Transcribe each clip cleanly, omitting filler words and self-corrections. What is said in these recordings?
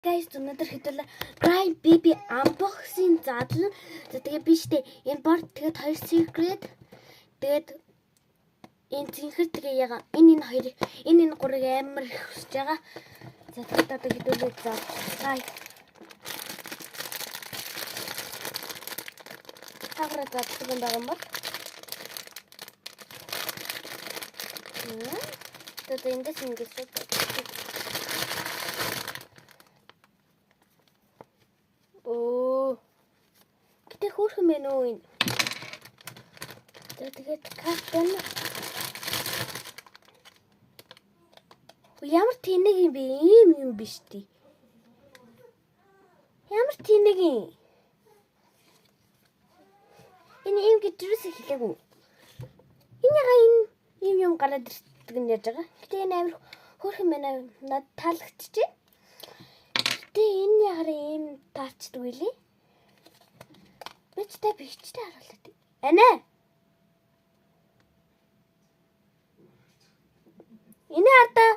Guys, өнөөдөр хэдүүлээ Cry Baby unboxing задлаа. Тэгээ би штэ энэ борд тэгээд 2 secret тэгээд энэ зинхэр тэгээ яга энэ хоёр энэ гурыг амар их хүсэж байгаа. За тэгээд одоо хэдүүлээ задлаа. Хагра задлах юм байгаа юм бол. Тэгээд эндээс ингэж Гэтэ хөөрхөн байна уу энэ. Тэгээд карт байна. Ямар тэнэг юм бэ? Ийм юм биш тий. Ямар тэнэг юм? Энэ ийм гэж юусе хэлээгүй. Энэ яга ийм юм гараад ирдэг нь яаж байгаа. Гэтэ энэ амар хөөрхөн байна. Над таалагдчихэ. Гэтэ энэ ягараа ийм таарчдаг үлээ. Бичтэй бичтэй харуулдаг. Анаа. Энэ хардаа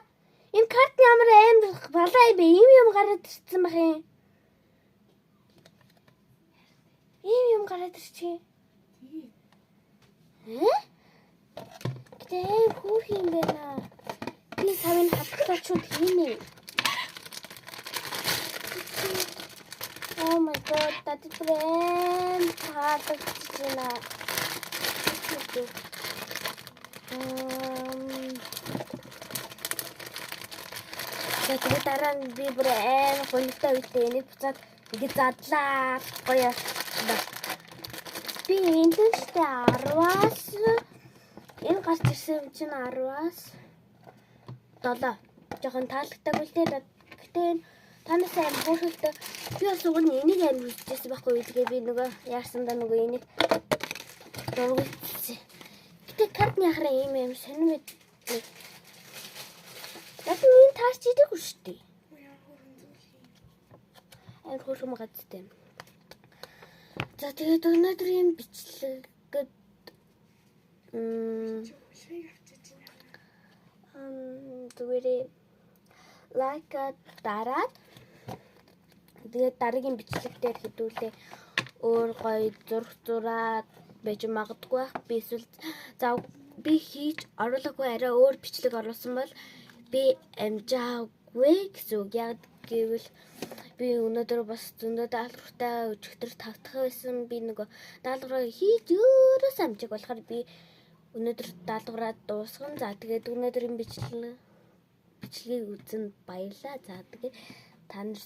энэ карт ямар амар балаа юм бэ? Ийм юм гараад ирсэн бах юм. Ийм юм гараад ирчихэ. Гэтэ хөөх юм байна. Би савын хатгалаач шууд хийнэ. Oh my god, that is very hard to see. Тэгээд дараа нь би бүр амар гонигтай үедээ энийг буцаад ингэ задлаа. Гоё. Би энэ л штэ 10-аас энэ гарч ирсэн чинь 10-аас 7. Жохон таалагддаг үлдээ. Гэтэ танаас аим хөөрхөлтэй би бас уг нь энийг аим хүсчихсэн байхгүй юу. Тэгээ би нөгөө яарсандаа нөгөө энийг дургуйцсан. Гэтэ картны хараа ийм юм сонирм мэд. Надад энэ таарч идэггүй шүү дээ. Аим хөөрхөн гадтай. За тэгээд өнөөдөр юм бичлэгэд зүгээр лайк дараад тэгээд дараагийн бичлэг дээр хэдүүлээ өөр гоё зураг байж магадгүй байх. Би эсвэл зав би хийж оруулаагүй арай өөр бичлэг оруулсан бол би амжаагүй гэсэн үг. Яг гэвэл би өнөөдөр бас зөндөө даалгавартай өчигдөр тавтах байсан. Би нөгөө даалгавраа хийж өөрөө амжиг болохоор би өнөөдөр даалгавраа дуусгана. За тэгээд өнөөдрийн бичлэгийг үзэн баярлаа. За тэгээд та нар